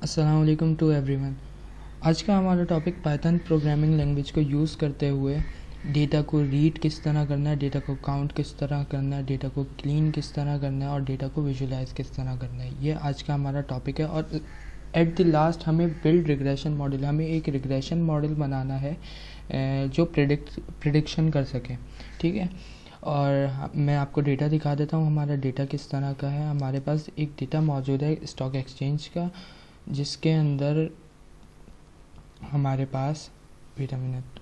अस्सलाम वालेकुम to everyone. आज का हमारा टॉपिक पाइथन प्रोग्रामिंग लैंग्वेज को यूज़ करते हुए डेटा को रीड किस तरह करना है, डेटा को काउंट किस तरह करना है, डेटा को क्लीन किस तरह करना है और डेटा को विजुलाइज किस तरह करना है। ये आज का हमारा टॉपिक है। और एट द लास्ट हमें बिल्ड रिग्रेशन मॉडल, हमें एक रिग्रेशन मॉडल बनाना है जो प्रिडिक्शन कर सके। ठीक है, और मैं आपको डेटा दिखा देता हूँ। हमारा डेटा किस तरह का है। हमारे पास एक डेटा मौजूद है स्टॉक एक्सचेंज का, जिसके अंदर हमारे पास वेट अ मिनट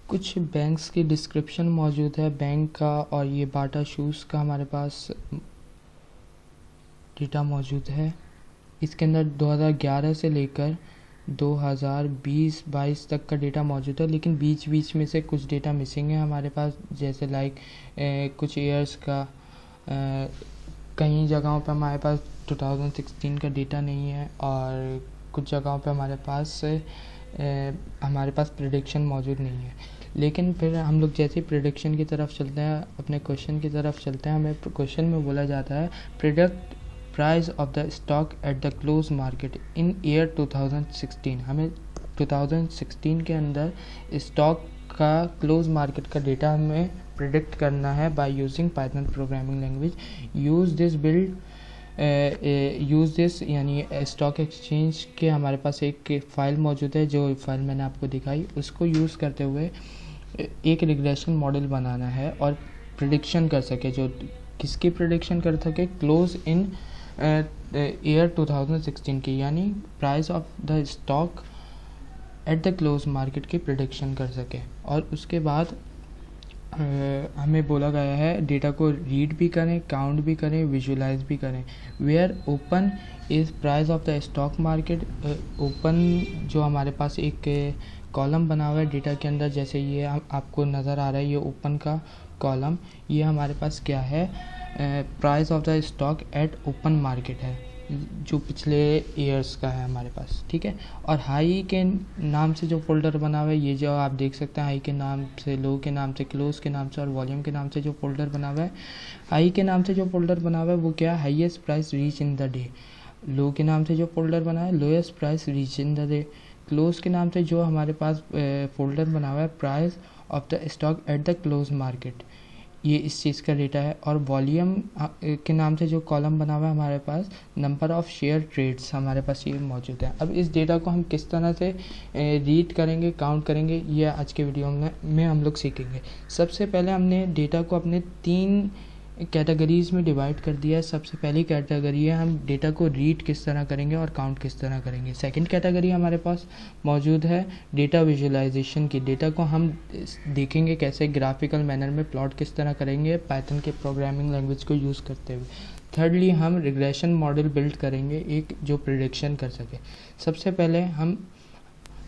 कुछ बैंक्स की डिस्क्रिप्शन मौजूद है बैंक का, और ये बाटा शूज़ का हमारे पास डेटा मौजूद है। इसके अंदर 2011 से लेकर 2020-22 तक का डेटा मौजूद है, लेकिन बीच बीच में से कुछ डेटा मिसिंग है हमारे पास, जैसे लाइक कुछ ईयर्स का। कई जगहों पर हमारे पास 2016 का डेटा नहीं है, और कुछ जगहों पर हमारे पास प्रेडिक्शन मौजूद नहीं है। लेकिन फिर हम लोग जैसे ही प्रेडिक्शन की तरफ चलते हैं, अपने क्वेश्चन की तरफ चलते हैं, हमें क्वेश्चन में बोला जाता है predict price of the stock at the close market in year 2016। हमें 2016 के अंदर स्टॉक का क्लोज मार्केट का डेटा हमें प्रिडिक्ट करना है by using Python programming language. Use this यानी स्टॉक एक्सचेंज के हमारे पास एक फ़ाइल मौजूद है, जो फाइल मैंने आपको दिखाई, उसको यूज़ करते हुए एक रिग्रेशन मॉडल बनाना है और प्रिडिक्शन कर सके। जो किसकी प्रिडिक्शन कर सके? क्लोज इन ईयर 2016 की, यानी price of the stock at the close market की प्रिडिक्शन कर सके। और उसके बाद हमें बोला गया है डेटा को रीड भी करें, काउंट भी करें, विजुलाइज भी करें। Where open is price of the stock market. Open जो हमारे पास एक कॉलम बना हुआ है डेटा के अंदर, जैसे ये आपको नज़र आ रहा है, ये ओपन का कॉलम, ये हमारे पास क्या है? Price of the stock at open market है, जो पिछले ईयर्स का है हमारे पास। ठीक है, और हाई के नाम से जो फोल्डर बना हुआ है, ये जो आप देख सकते हैं, हाई के नाम से, लो के नाम से, क्लोज के नाम से और वॉल्यूम के नाम से जो फोल्डर बना हुआ है। हाई के नाम से जो फोल्डर बना हुआ है वो क्या? Highest price reach in the day. Low के नाम से जो फोल्डर बना है, lowest price reach in the day. Close के नाम से जो हमारे पास फोल्डर बना हुआ है, price of the stock at the close market, ये इस चीज़ का डेटा है। और वॉल्यूम के नाम से जो कॉलम बना हुआ है हमारे पास, नंबर ऑफ़ शेयर ट्रेड्स हमारे पास ये मौजूद है। अब इस डेटा को हम किस तरह से रीड करेंगे, काउंट करेंगे, ये आज के वीडियो में हम लोग सीखेंगे। सबसे पहले हमने डेटा को अपने 3 कैटेगरीज़ में डिवाइड कर दिया है। सबसे पहली कैटेगरी है हम डेटा को रीड किस तरह करेंगे और काउंट किस तरह करेंगे। सेकंड कैटेगरी हमारे पास मौजूद है डेटा विजुअलाइजेशन की। डेटा को हम देखेंगे कैसे ग्राफिकल मैनर में प्लॉट किस तरह करेंगे पाइथन के प्रोग्रामिंग लैंग्वेज को यूज़ करते हुए। थर्डली हम रिग्रेशन मॉडल बिल्ड करेंगे, एक जो प्रिडिक्शन कर सके। सबसे पहले हम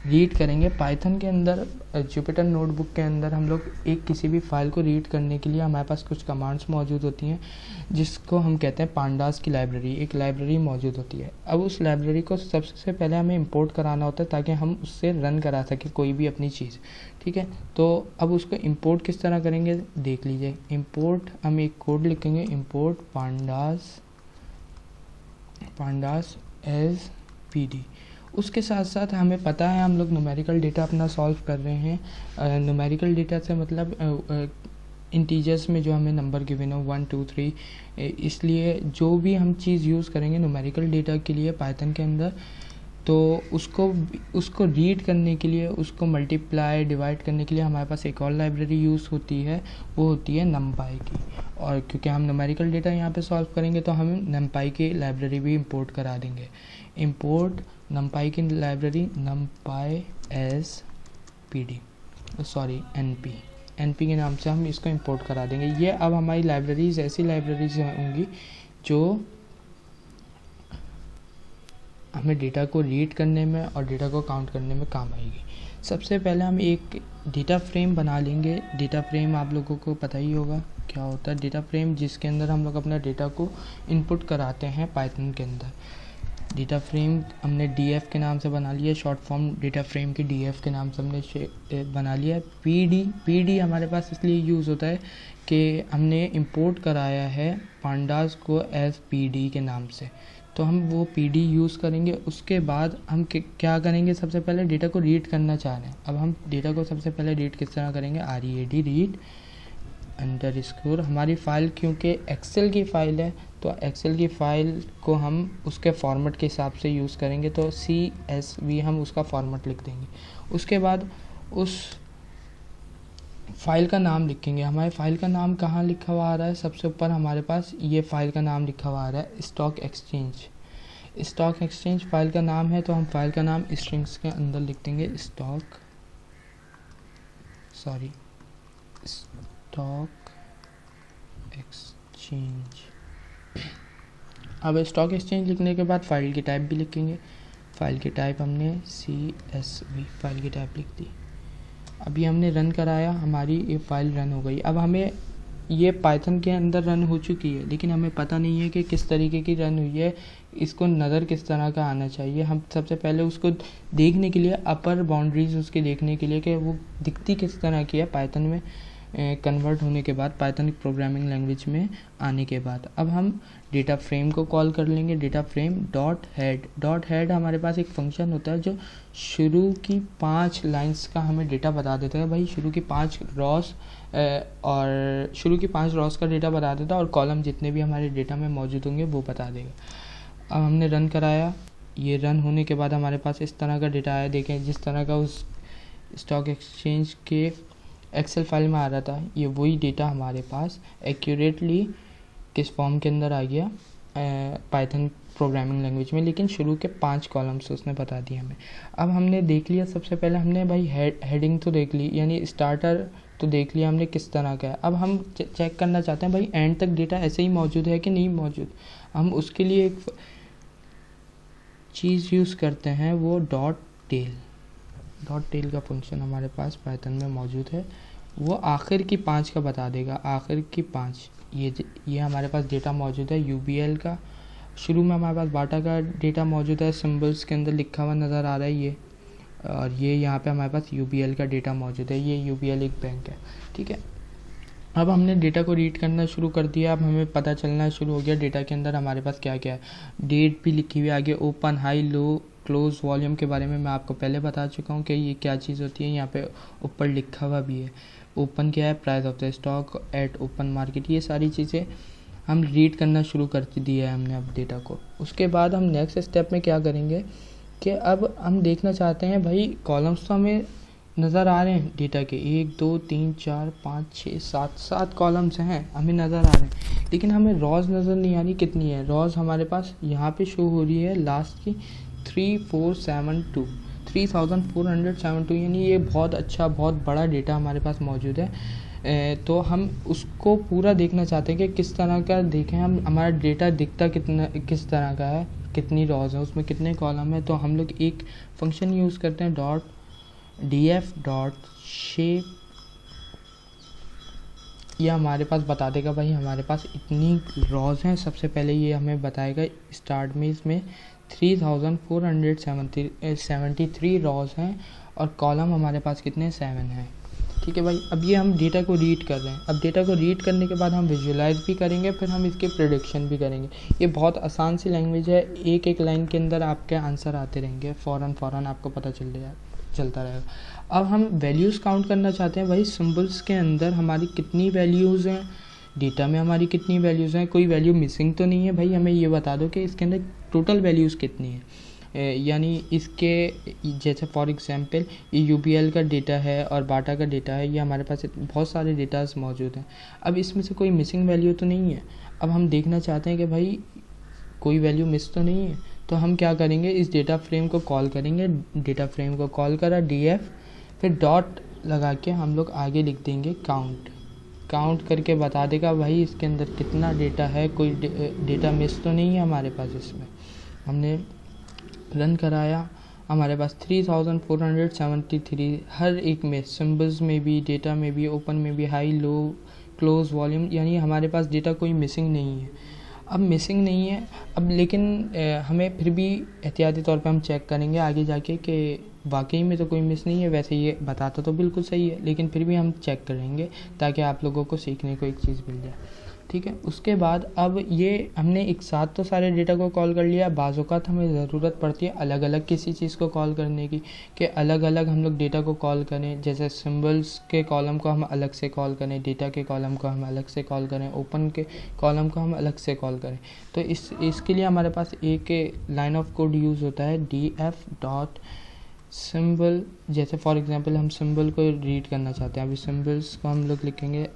रीड करेंगे पाइथन के अंदर, जुपिटर नोटबुक के अंदर हम लोग एक किसी भी फाइल को रीड करने के लिए हमारे पास कुछ कमांड्स मौजूद होती हैं, जिसको हम कहते हैं पांडास की लाइब्रेरी। एक लाइब्रेरी मौजूद होती है। अब उस लाइब्रेरी को सबसे पहले हमें इंपोर्ट कराना होता है, ताकि हम उससे रन करा सकें कोई भी अपनी चीज़। ठीक है, तो अब उसको इंपोर्ट किस तरह करेंगे देख लीजिए। इंपोर्ट, हम एक कोड लिखेंगे, इंपोर्ट पांडास एज PD। उसके साथ साथ हमें पता है हम लोग न्यूमेरिकल डेटा अपना सॉल्व कर रहे हैं। न्यूमेरिकल डेटा से मतलब इंटीजर्स में जो हमें नंबर गिवन हो 1 2 3, इसलिए जो भी हम चीज़ यूज़ करेंगे न्यूमेरिकल डेटा के लिए पाइथन के अंदर, तो उसको रीड करने के लिए, उसको मल्टीप्लाई डिवाइड करने के लिए हमारे पास एक और लाइब्रेरी यूज़ होती है, वो होती है numpy की। और क्योंकि हम न्यूमेरिकल डेटा यहाँ पे सॉल्व करेंगे, तो हम numpy की लाइब्रेरी भी इंपोर्ट करा देंगे। इंपोर्ट numpy की library, numpy as PD, sorry NP के नाम से हम इसको इंपोर्ट करा देंगे। ये अब हमारी लाइब्रेरीज ऐसी लाइब्रेरीज होंगी जो हमें डेटा को रीड करने में और डेटा को काउंट करने में काम आएगी। सबसे पहले हम एक डेटा फ्रेम बना लेंगे। डेटा फ्रेम आप लोगों को पता ही होगा क्या होता है। डेटा फ्रेम जिसके अंदर हम लोग अपना डेटा को इनपुट कराते हैं पाइथन के अंदर। डेटा फ्रेम हमने df के नाम से बना लिया, शॉर्ट फॉर्म डेटा फ्रेम की df के नाम से हमने बना लिया। pd हमारे पास इसलिए यूज़ होता है कि हमने इंपोर्ट कराया है पांडास को एज pd के नाम से, तो हम वो pd यूज़ करेंगे। उसके बाद हम क्या करेंगे, सबसे पहले डेटा को रीड करना चाह रहे हैं। अब हम डेटा को सबसे पहले रीड किस तरह करेंगे, रीड अंडरस्कोर हमारी फ़ाइल क्योंकि एक्सेल की फ़ाइल है तो एक्सेल की फ़ाइल को हम उसके फॉर्मेट के हिसाब से यूज़ करेंगे, तो CSV हम उसका फॉर्मेट लिख देंगे। उसके बाद उस फाइल का नाम लिखेंगे। हमारे फाइल का नाम कहाँ लिखा हुआ आ रहा है, सबसे ऊपर हमारे पास ये फाइल का नाम लिखा हुआ आ रहा है स्टॉक एक्सचेंज फाइल का नाम है, तो हम फाइल का नाम स्ट्रिंग्स के अंदर लिख देंगे स्टॉक एक्सचेंज। अब स्टॉक एक्सचेंज लिखने के बाद फाइल की टाइप भी लिखेंगे। फाइल की टाइप हमने CSV फाइल की टाइप लिख दी। अभी हमने रन कराया, हमारी ये फाइल रन हो गई। अब हमें ये पाइथन के अंदर रन हो चुकी है, लेकिन हमें पता नहीं है कि किस तरीके की रन हुई है, इसको नज़र किस तरह का आना चाहिए। हम सबसे पहले उसको देखने के लिए अपर बाउंड्रीज उसके देखने के लिए कि वो दिखती किस तरह की है पाइथन में कन्वर्ट होने के बाद, पाइथन प्रोग्रामिंग लैंग्वेज में आने के बाद। अब हम डेटा फ्रेम को कॉल कर लेंगे, डेटा फ्रेम डॉट हेड हमारे पास एक फंक्शन होता है जो शुरू की 5 लाइंस का हमें डेटा बता देता है। भाई शुरू की 5 रॉस और शुरू की 5 रॉस का डेटा बता देता है और कॉलम जितने भी हमारे डेटा में मौजूद होंगे वो बता देगा। अब हमने रन कराया, ये रन होने के बाद हमारे पास इस तरह का डेटा आया। देखें जिस तरह का उस स्टॉक एक्सचेंज के एक्सेल फाइल में आ रहा था, ये वही डेटा हमारे पास एक्यूरेटली किस फॉर्म के अंदर आ गया पाइथन प्रोग्रामिंग लैंग्वेज में, लेकिन शुरू के 5 कॉलम्स उसने बता दिए हमें। अब हमने देख लिया, सबसे पहले हमने भाई हेडिंग तो देख ली, यानी स्टार्टर तो देख लिया हमने किस तरह का है। अब हम चेक करना चाहते हैं भाई एंड तक डेटा ऐसे ही मौजूद है कि नहीं मौजूद। हम उसके लिए एक चीज़ यूज़ करते हैं, वो डॉट टेल का फंक्शन हमारे पास पाइथन में मौजूद है। वो आखिर की 5 का बता देगा, आखिर की 5 ये हमारे पास डेटा मौजूद है UBL का। शुरू में हमारे पास बाटा का डेटा मौजूद है, सिंबल्स के अंदर लिखा हुआ नज़र आ रहा है ये, और ये यहाँ पे हमारे पास UBL का डेटा मौजूद है। ये UBL एक बैंक है, ठीक है। अब हमने डेटा को रीड करना शुरू कर दिया। अब हमें पता चलना शुरू हो गया डेटा के अंदर हमारे पास क्या क्या है। डेट भी लिखी हुई है आगे, open high low close volume के बारे में मैं आपको पहले बता चुका हूँ कि ये क्या चीज़ होती है। यहाँ पे ऊपर लिखा हुआ भी है। ओपन क्या है, price of the stock at open market. ये सारी चीज़ें हम रीड करना शुरू कर दिया है हमने अब डेटा को। उसके बाद हम नेक्स्ट स्टेप में क्या करेंगे कि अब हम देखना चाहते हैं भाई कॉलम्स तो हमें नज़र आ रहे हैं डेटा के, 1 2 3 4 5 6 7 कॉलम्स हैं हमें नज़र आ रहे हैं, लेकिन हमें रॉज नज़र नहीं आ रही कितनी है। रॉज हमारे पास यहाँ पे शो हो रही है लास्ट की 3472, यानी ये बहुत अच्छा बहुत बड़ा डेटा हमारे पास मौजूद है। तो हम उसको पूरा देखना चाहते हैं कि किस तरह का देखें हम, हमारा डेटा दिखता किस तरह का है, कितनी रॉज है, उसमें कितने कॉलम है। तो हम लोग एक फंक्शन यूज़ करते हैं df.shape। ये हमारे पास बता देगा भाई हमारे पास इतनी रॉज हैं। सबसे पहले ये हमें बताएगा स्टार्ट में इसमें 3473 रॉज हैं और कॉलम हमारे पास कितने 7 हैं, ठीक है भाई। अब ये हम डेटा को रीड कर रहे हैं। अब डेटा को रीड करने के बाद हम विजुअलाइज भी करेंगे, फिर हम इसके प्रेडिक्शन भी करेंगे। ये बहुत आसान सी लैंग्वेज है, एक लाइन के अंदर आपके आंसर आते रहेंगे, फ़ौरन आपको पता चलता रहेगा। अब हम वैल्यूज़ काउंट करना चाहते हैं भाई सिंबल्स के अंदर हमारी कितनी वैल्यूज़ हैं, डेटा में हमारी कितनी वैल्यूज़ हैं, कोई वैल्यू मिसिंग तो नहीं है भाई। हमें ये बता दो कि इसके अंदर टोटल वैल्यूज़ कितनी है। यानी इसके जैसे फॉर एग्जांपल ये UBL का डेटा है और बाटा का डेटा है, ये हमारे पास बहुत सारे डेटास मौजूद हैं। अब इसमें से कोई मिसिंग वैल्यू तो नहीं है। अब हम देखना चाहते हैं कि भाई कोई वैल्यू मिस तो नहीं है, तो हम क्या करेंगे, इस डेटा फ्रेम को कॉल करेंगे। डेटा फ्रेम को कॉल करा df, फिर डॉट लगा के हम लोग आगे लिख देंगे काउंट करके बता देगा भाई इसके अंदर कितना डेटा है, कोई डेटा मिस तो नहीं है हमारे पास। इसमें हमने रन कराया, हमारे पास 3473 हर एक में, सिंबल्स में भी, डेटा में भी, ओपन में भी, हाई लो क्लोज वॉल्यूम, यानी हमारे पास डेटा कोई मिसिंग नहीं है। अब मिसिंग नहीं है। अब लेकिन हमें फिर भी एहतियाती तौर पे हम चेक करेंगे आगे जाके कि वाकई में तो कोई मिस नहीं है। वैसे ये बताता तो बिल्कुल सही है, लेकिन फिर भी हम चेक करेंगे ताकि आप लोगों को सीखने को एक चीज़ मिल जाए। ठीक है, उसके बाद अब ये हमने एक साथ तो सारे डेटा को कॉल कर लिया। बाज़ औक़ात हमें ज़रूरत पड़ती है अलग अलग किसी चीज़ को कॉल करने की, कि अलग अलग हम लोग डेटा को कॉल करें। जैसे सिंबल्स के कॉलम को हम अलग से कॉल करें, डेटा के कॉलम को हम अलग से कॉल करें, ओपन के कॉलम को हम अलग से कॉल करें। तो इसके लिए हमारे पास एक लाइन ऑफ कोड यूज़ होता है, df डॉट सिंबल। जैसे फॉर एग्जांपल हम सिंबल को रीड करना चाहते हैं, अभी सिंबल्स को हम लोग लिखेंगे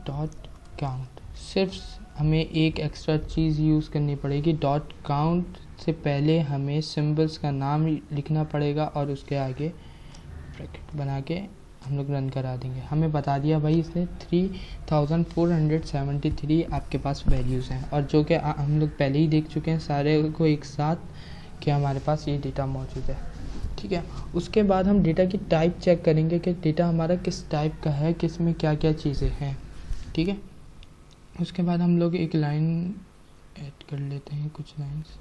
डॉट काउंट। सिर्फ हमें एक एक्स्ट्रा चीज़ यूज़ करनी पड़ेगी, डॉट काउंट से पहले हमें सिंबल्स का नाम लिखना पड़ेगा और उसके आगे ब्रैकेट बना के हम लोग रन करा देंगे। हमें बता दिया भाई इसने 3473 आपके पास वैल्यूज़ हैं, और जो कि हम लोग पहले ही देख चुके हैं सारे को एक साथ कि हमारे पास ये डेटा मौजूद है। ठीक है, उसके बाद हम डेटा की टाइप चेक करेंगे कि डेटा हमारा किस टाइप का है, किस में क्या क्या चीज़ें हैं। ठीक है, उसके बाद हम लोग एक लाइन ऐड कर लेते हैं, कुछ लाइन्स।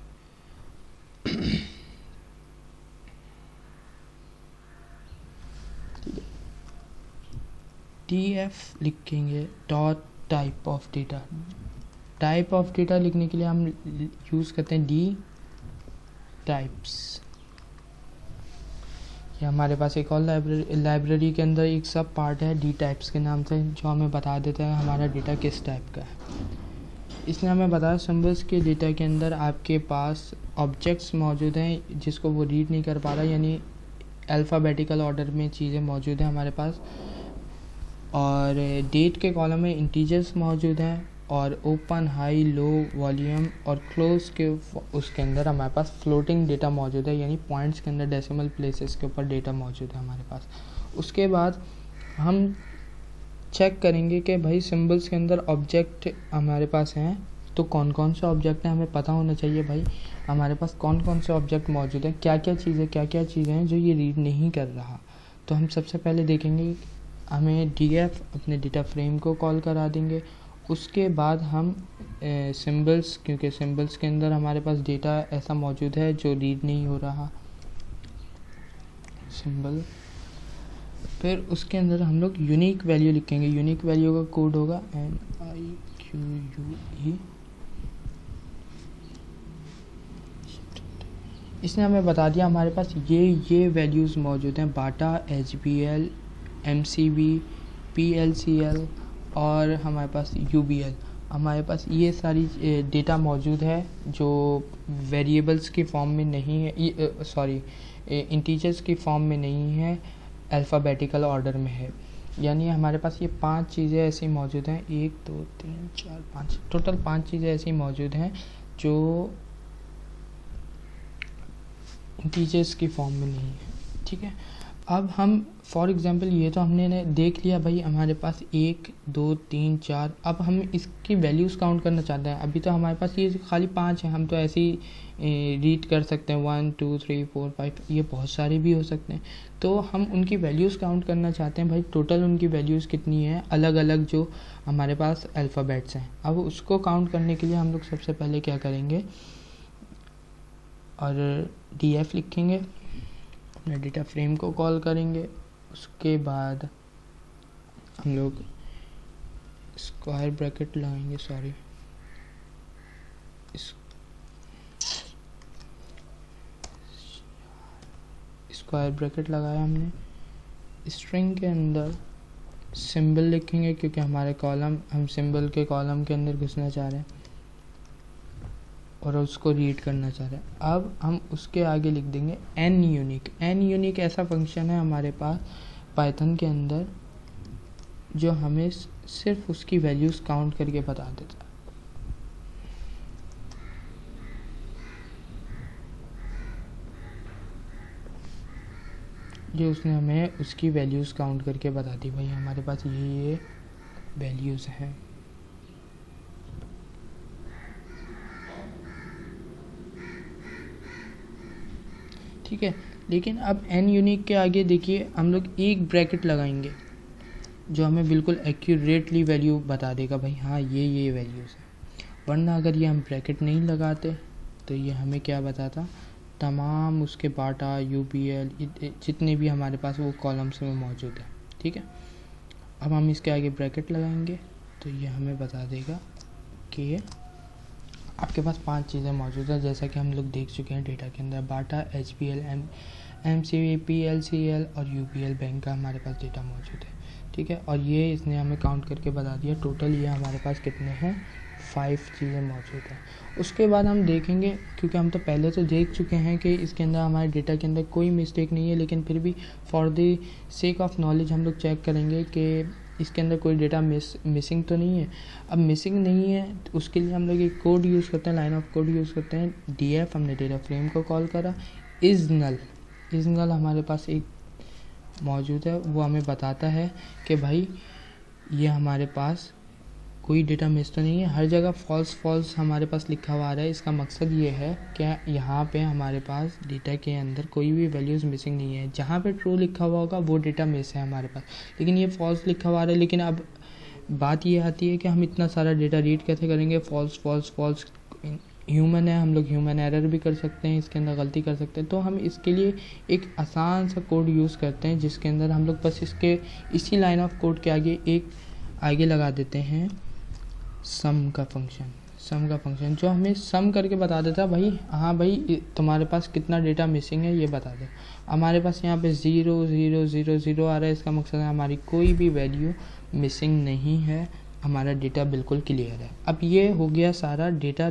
df लिखेंगे dot type of data. Type of data लिखने के लिए हम यूज़ करते हैं डी टाइप्स। ये हमारे पास एक और लाइब्रेरी के अंदर एक सब पार्ट है डी टाइप्स के नाम से, जो हमें बता देता है हमारा डेटा किस टाइप का है। इसने हमें बताया सिंबल्स के डेटा के अंदर आपके पास ऑब्जेक्ट्स मौजूद हैं जिसको वो रीड नहीं कर पा रहा, यानी अल्फ़ाबेटिकल ऑर्डर में चीज़ें मौजूद हैं हमारे पास। और डेट के कॉलम में इंटीजर्स मौजूद हैं, और ओपन, हाई, लो, वॉल्यूम और क्लोज के उसके अंदर हमारे पास फ्लोटिंग डेटा मौजूद है, यानी पॉइंट्स के अंदर डेसिमल प्लेसेस के ऊपर डेटा मौजूद है हमारे पास। उसके बाद हम चेक करेंगे कि भाई सिंबल्स के अंदर ऑब्जेक्ट हमारे पास हैं, तो कौन कौन से ऑब्जेक्ट हैं हमें पता होना चाहिए भाई हमारे पास कौन कौन से ऑब्जेक्ट मौजूद हैं, क्या क्या चीज़ें हैं जो ये रीड नहीं कर रहा। तो हम सबसे पहले देखेंगे, हमें df अपने डेटा फ्रेम को कॉल करा देंगे। उसके बाद हम सिंबल्स, क्योंकि सिंबल्स के अंदर हमारे पास डेटा ऐसा मौजूद है जो रीड नहीं हो रहा, सिंबल। फिर उसके अंदर हम लोग यूनिक वैल्यू लिखेंगे। यूनिक वैल्यू का कोड होगा NIQUE। इसने हमें बता दिया हमारे पास ये वैल्यूज़ मौजूद हैं, बाटा, HBL, MCB, PLCL और हमारे पास UBL। हमारे पास ये सारी डेटा मौजूद है जो वेरिएबल्स की फॉर्म में नहीं है, इंटीजर्स की फॉर्म में नहीं है, अल्फ़ाबेटिकल ऑर्डर में है। यानी हमारे पास ये 5 चीज़ें ऐसी मौजूद हैं, 1 2 3 4 5, टोटल 5 चीज़ें ऐसी मौजूद हैं जो इंटीजर्स की फॉर्म में नहीं है। ठीक है, अब हम फॉर एग्ज़ाम्पल ये तो हमने देख लिया भाई हमारे पास 1 2 3 4। अब हम इसकी वैल्यूज़ काउंट करना चाहते हैं। अभी तो हमारे पास ये खाली 5 है, हम तो ऐसे ही रीड कर सकते हैं 1 2 3 4 5, ये बहुत सारे भी हो सकते हैं। तो हम उनकी वैल्यूज़ काउंट करना चाहते हैं भाई, टोटल उनकी वैल्यूज़ कितनी है अलग अलग जो हमारे पास अल्फ़ाबेट्स हैं। अब उसको काउंट करने के लिए हम लोग सबसे पहले क्या करेंगे, और df लिखेंगे, अपने डेटा फ्रेम को कॉल करेंगे। उसके बाद हम लोग स्क्वायर ब्रैकेट लगाएंगे, स्क्वायर ब्रैकेट लगाया हमने। स्ट्रिंग के अंदर सिंबल लिखेंगे क्योंकि हमारे कॉलम, हम सिंबल के कॉलम के अंदर घुसना चाह रहे हैं और उसको रीड करना चाह रहे हैं। अब हम उसके आगे लिख देंगे n यूनिक ऐसा फंक्शन है हमारे पास पाइथन के अंदर जो हमें सिर्फ उसकी वैल्यूज़ काउंट करके बता देता है। जो उसने हमें उसकी वैल्यूज़ काउंट करके बता दी, भाई हमारे पास ये वैल्यूज़ हैं। ठीक है, लेकिन अब n यूनिक के आगे देखिए हम लोग एक ब्रैकेट लगाएंगे। जो हमें बिल्कुल एक्यूरेटली वैल्यू बता देगा भाई हाँ ये वैल्यूज़ है। वरना अगर ये हम ब्रैकेट नहीं लगाते तो ये हमें क्या बताता, तमाम उसके बाटा यूपीएल जितने भी हमारे पास वो कॉलम्स में मौजूद है। ठीक है, अब हम इसके आगे ब्रैकेट लगाएंगे तो ये हमें बता देगा कि आपके पास 5 चीज़ें मौजूद है, जैसा कि हम लोग देख चुके हैं डेटा के अंदर। बाटा, एचपीएल, एमसीपी, एलसीएल और यूपीएल बैंक का हमारे पास डेटा मौजूद है। ठीक है, और ये इसने हमें काउंट करके बता दिया टोटल ये हमारे पास कितने हैं, 5 चीज़ें मौजूद हैं। उसके बाद हम देखेंगे, क्योंकि हम तो पहले तो देख चुके हैं कि इसके अंदर हमारे डेटा के अंदर कोई मिस्टेक नहीं है, लेकिन फिर भी for the sake of knowledge हम लोग चेक करेंगे कि इसके अंदर कोई डेटा मिसिंग तो नहीं है। अब मिसिंग नहीं है तो उसके लिए हम लोग एक कोड यूज़ करते हैं, लाइन ऑफ कोड यूज़ करते हैं। df हमने डेटा फ्रेम को कॉल करा, इज़ नल हमारे पास एक मौजूद है, वो हमें बताता है कि भाई ये हमारे पास कोई डेटा मिस तो नहीं है। हर जगह फॉल्स हमारे पास लिखा हुआ आ रहा है। इसका मकसद ये है कि यहाँ पे हमारे पास डेटा के अंदर कोई भी वैल्यूज़ मिसिंग नहीं है। जहाँ पे ट्रू लिखा हुआ होगा वो डेटा मिस है हमारे पास, लेकिन ये फॉल्स लिखा हुआ आ रहा है। लेकिन अब बात ये आती है कि हम इतना सारा डेटा रीड कैसे करेंगे। फॉल्स ह्यूमन है, हम लोग ह्यूमन एरर भी कर सकते हैं, इसके अंदर गलती कर सकते हैं। तो हम इसके लिए एक आसान सा कोड यूज़ करते हैं, जिसके अंदर हम लोग बस इसी लाइन ऑफ कोड के आगे लगा देते हैं सम का फंक्शन जो हमें सम करके बता देता है भाई हाँ भाई तुम्हारे पास कितना डेटा मिसिंग है ये बता दे। हमारे पास यहाँ पे 0 0 0 0 आ रहा है, इसका मकसद है हमारी कोई भी वैल्यू मिसिंग नहीं है, हमारा डेटा बिल्कुल क्लियर है। अब ये हो गया सारा डेटा